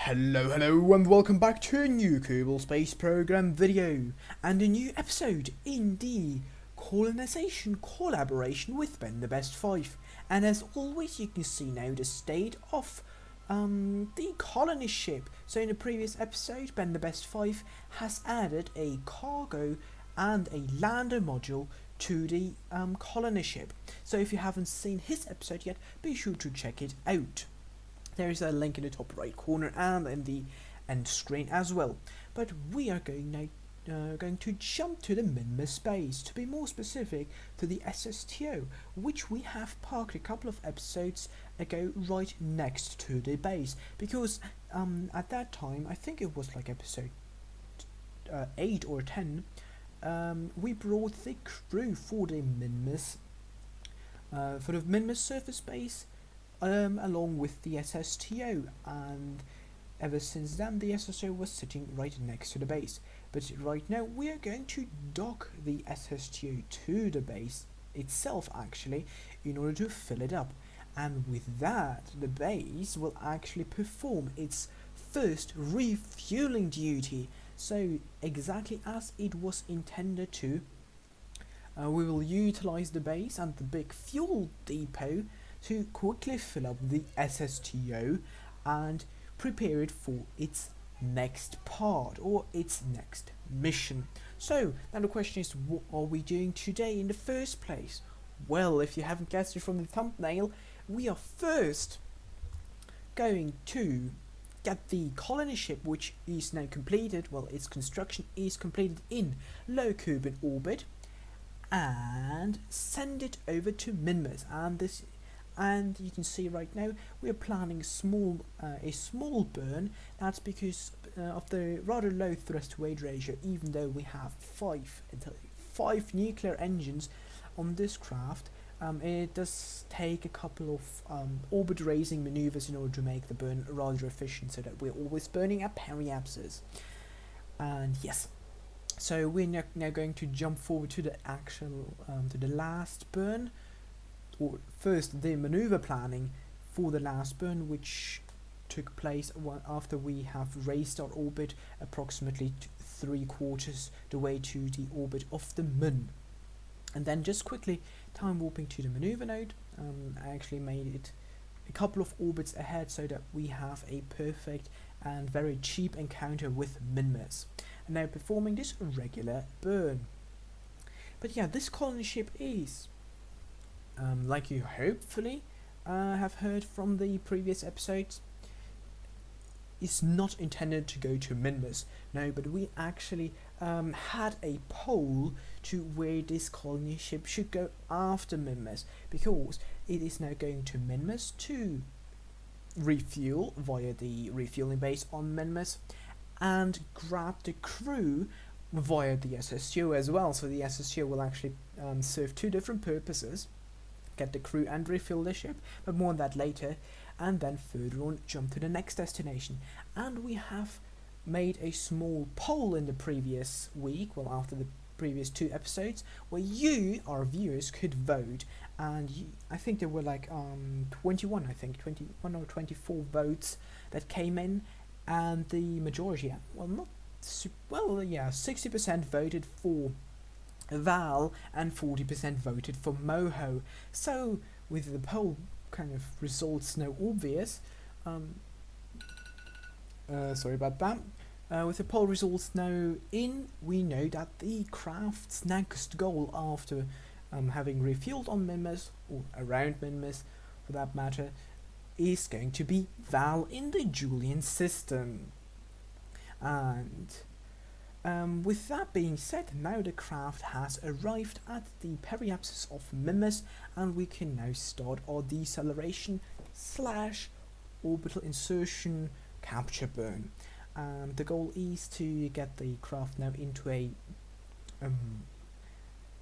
Hello and welcome back to a new Kerbal Space Program video and a new episode in the colonisation collaboration with benthebest5. And as always, you can see now the state of the colony ship. So in the previous episode, benthebest5 has added a cargo and a lander module to the colony ship. So if you haven't seen his episode yet, be sure to check it out. There is a link in the top right corner and in the end screen as well. But we are going to jump to the Minmus base, to be more specific to the SSTO, which we have parked a couple of episodes ago right next to the base. Because at that time, I think it was like episode 8 or 10, we brought the crew for the Minmus surface base, along with the SSTO, and ever since then the SSTO was sitting right next to the base. But right now we are going to dock the SSTO to the base itself, actually, in order to fill it up, and with that the base will actually perform its first refueling duty. So exactly as it was intended to, we will utilize the base and the big fuel depot to quickly fill up the SSTO and prepare it for its next part or its next mission. So now the question is, what are we doing today in the first place? Well, if you haven't guessed it from the thumbnail, we are first going to get the colony ship, which is now completed. Well, its construction is completed in low Kerbal orbit, and send it over to Minmus. And you can see right now we are planning a small burn. That's because of the rather low thrust to weight ratio. Even though we have five nuclear engines on this craft, it does take a couple of orbit raising maneuvers in order to make the burn rather efficient, so that we're always burning at periapses. And yes, so we're now going to jump forward to the actual to the last burn. Or first, the maneuver planning for the last burn, which took place after we have raised our orbit approximately 3/4 the way to the orbit of the moon. And then just quickly time warping to the maneuver node. I actually made it a couple of orbits ahead so that we have a perfect and very cheap encounter with Minmus. And now performing this regular burn. But yeah, this colony ship is, like you hopefully have heard from the previous episodes, is not intended to go to Minmus. No, but we actually had a poll to where this colony ship should go after Minmus, because it is now going to Minmus to refuel via the refueling base on Minmus, and grab the crew via the SSTO as well. So the SSTO will actually serve two different purposes: get the crew and refill the ship, but more on that later. And then further on jump to the next destination. And we have made a small poll in the previous week, well, after the previous 2 episodes, where you, our viewers, could vote. And I think there were like 21 or 24 votes that came in, and the majority, 60% voted for Val and 40% voted for Moho. So with the poll kind of results now obvious, sorry about that. With the poll results now in, we know that the craft's next goal after having refueled on Minmus, or around Minmus for that matter, is going to be Val in the Julian system. And with that being said, now the craft has arrived at the periapsis of Minmus, and we can now start our deceleration / orbital insertion capture burn. The goal is to get the craft now into a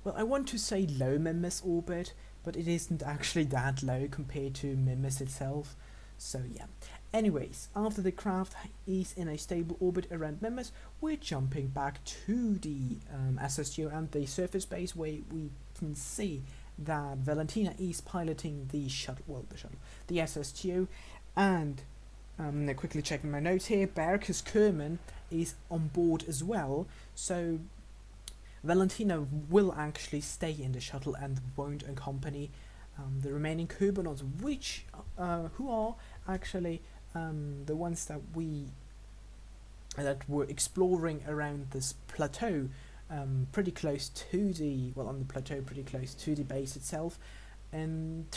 well, I want to say low Minmus orbit, but it isn't actually that low compared to Minmus itself. So yeah. Anyways, after the craft is in a stable orbit around Minmus, we're jumping back to the SSTO and the surface base, where we can see that Valentina is piloting the SSTO, and quickly checking my notes here, Berkus Kerman is on board as well, so Valentina will actually stay in the shuttle and won't accompany the remaining Cubonauts, which who are actually the ones that were exploring around this plateau, pretty close to the on the plateau, pretty close to the base itself, and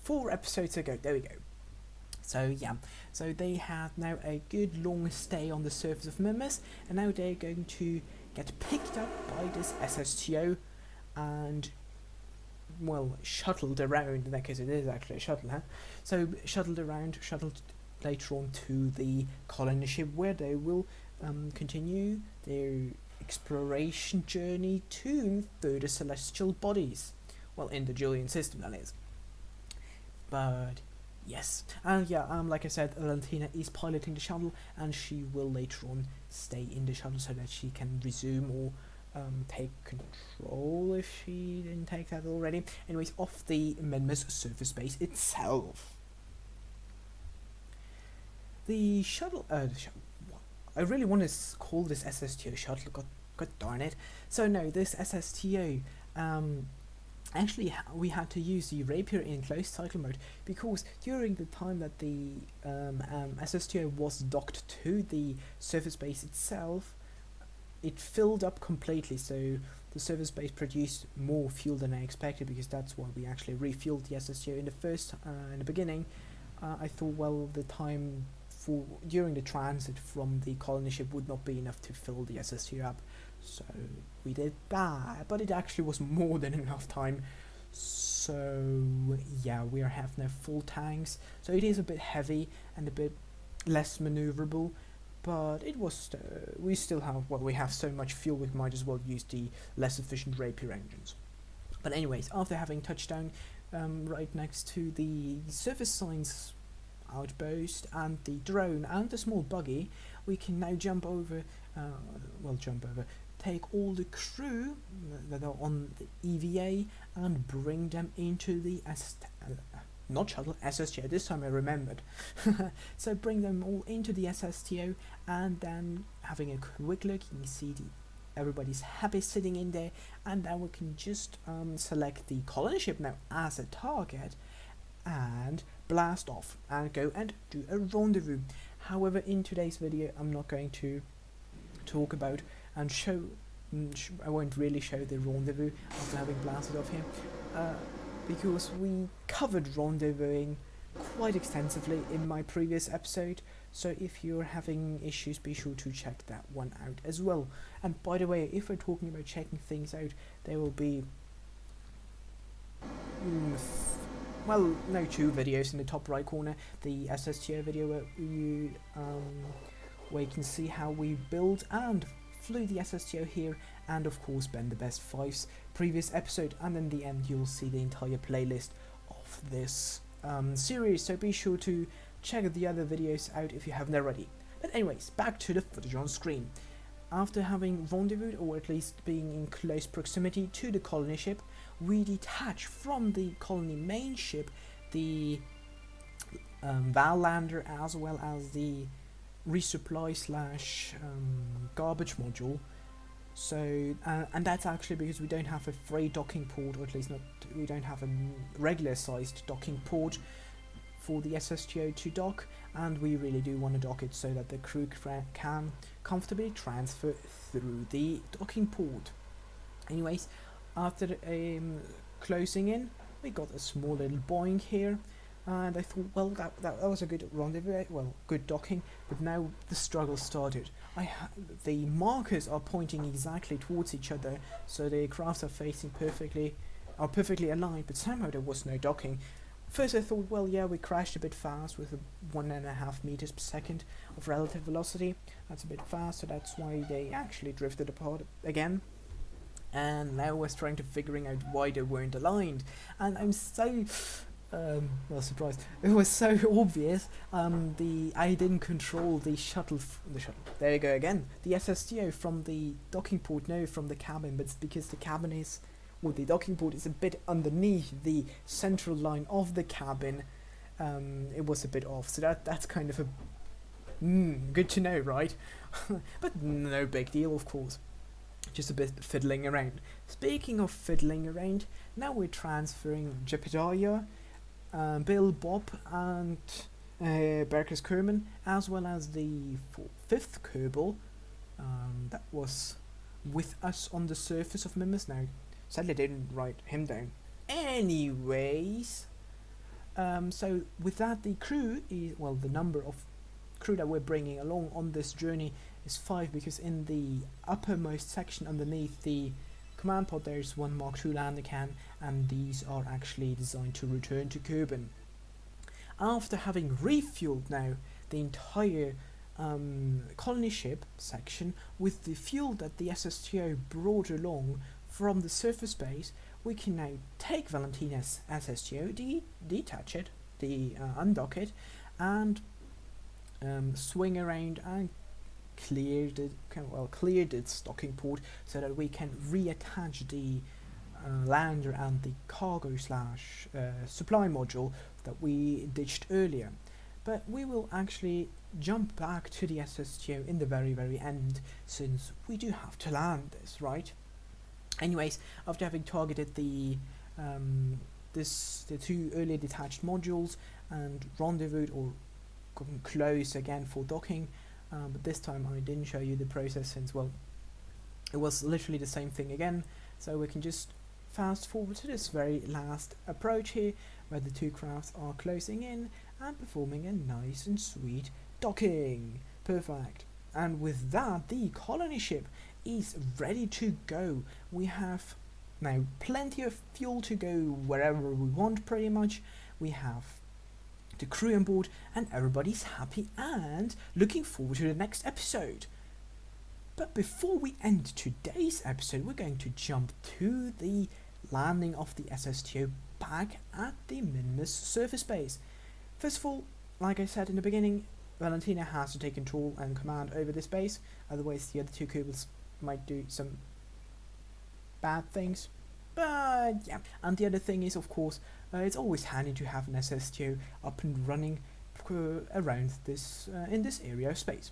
4 episodes ago. There we go. So yeah, so they had now a good long stay on the surface of Minmus, and now they're going to get picked up by this SSTO and, well, shuttled around. In that case, it is actually a shuttle, huh? So shuttled later on to the colony ship, where they will continue their exploration journey to further celestial bodies. Well, in the Julian system, that is. But yes, and yeah, like I said, Valentina is piloting the shuttle, and she will later on stay in the shuttle so that she can resume or take control, if she didn't take that already, anyways, of the Minmus surface base itself. The shuttle, I really want to call this SSTO shuttle, god darn it. So no, this SSTO, actually we had to use the rapier in closed cycle mode, because during the time that the SSTO was docked to the surface base itself, it filled up completely, so the surface base produced more fuel than I expected, because that's why we actually refueled the SSTO in the beginning. I thought, well, the time during the transit from the colony ship would not be enough to fill the SSTO up, so we did that, but it actually was more than enough time. So yeah, we have now full tanks, so it is a bit heavy and a bit less maneuverable, but it was we still have, well, we have so much fuel, we might as well use the less efficient rapier engines. But anyways, after having touched down right next to the surface signs outpost and the drone and the small buggy, we can now take all the crew that are on the EVA and bring them into the not shuttle, SSTO, this time I remembered. So bring them all into the SSTO, and then having a quick look, you can see everybody's happy sitting in there, and then we can just select the colony ship now as a target and blast off and go and do a rendezvous. However, in today's video I'm not going to talk about and show, I won't really show the rendezvous after having blasted off here, because we covered rendezvousing quite extensively in my previous episode, so if you're having issues, be sure to check that one out as well. And by the way, if we're talking about checking things out, there will be 2 videos in the top right corner. The SSTO video where you can see how we build and flew the SSTO here, and of course benthebest5's previous episode, and in the end you'll see the entire playlist of this series, so be sure to check the other videos out if you haven't already. But anyways, back to the footage on screen. After having rendezvoused, or at least being in close proximity to the colony ship, we detach from the colony main ship the Vallander, as well as the resupply / garbage module. So and that's actually because we don't have a freight docking port, or at least we don't have a regular sized docking port for the SSTO to dock, and we really do want to dock it so that the crew can comfortably transfer through the docking port. Anyways, after closing in, we got a small little boing here, and I thought, well, that was a good rendezvous, well, good docking, but now the struggle started. The markers are pointing exactly towards each other, so the crafts are perfectly aligned, but somehow there was no docking. First I thought, well, yeah, we crashed a bit fast with 1.5 meters per second of relative velocity. That's a bit fast, so that's why they actually drifted apart again. And now we're trying to figuring out why they weren't aligned. And I'm so surprised. It was so obvious. I didn't control the shuttle. There you go again. The SSTO from the docking port, no, from the cabin, but it's because the cabin the docking port is a bit underneath the central line of the cabin, it was a bit off. So that's kind of a good to know, right? But no big deal, of course. Just a bit fiddling around. Speaking of fiddling around, now we're transferring Jebediah, Bill, Bob, and Berkus Kerman, as well as the fifth Kerbal that was with us on the surface of Minmus. Now, sadly, I didn't write him down. Anyways, so with that, the crew is, well, the number of crew that we're bringing along on this journey is 5, because in the uppermost section underneath the command pod there's one Mark II lander can, and these are actually designed to return to Kerbin. After having refueled now the entire colony ship section with the fuel that the SSTO brought along from the surface base, we can now take Valentina's SSTO, detach it, undock it, and swing around and cleared its docking port so that we can reattach the lander and the cargo slash supply module that we ditched earlier. But we will actually jump back to the SSTO in the very end, since we do have to land this, right? Anyways, after having targeted the two earlier detached modules and rendezvoused or gotten close again for docking, but this time I didn't show you the process, since, well, it was literally the same thing again. So we can just fast forward to this very last approach here, where the two crafts are closing in and performing a nice and sweet docking. Perfect. And with that, the colony ship is ready to go. We have now plenty of fuel to go wherever we want, pretty much. We have the crew on board, and everybody's happy and looking forward to the next episode. But before we end today's episode, we're going to jump to the landing of the SSTO back at the Minmus surface base. First of all, like I said in the beginning, Valentina has to take control and command over this base, otherwise the other two Kerbals might do some bad things. But yeah, and the other thing is, of course, it's always handy to have an SSTO up and running around this in this area of space.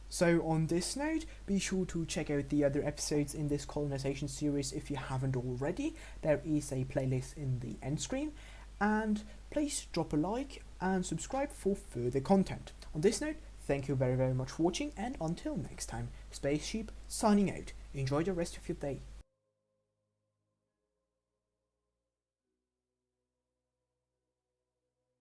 So on this note, be sure to check out the other episodes in this colonisation series if you haven't already. There is a playlist in the end screen, and please drop a like and subscribe for further content. On this note, thank you very much for watching, and until next time, Spaceship signing out. Enjoy the rest of your day.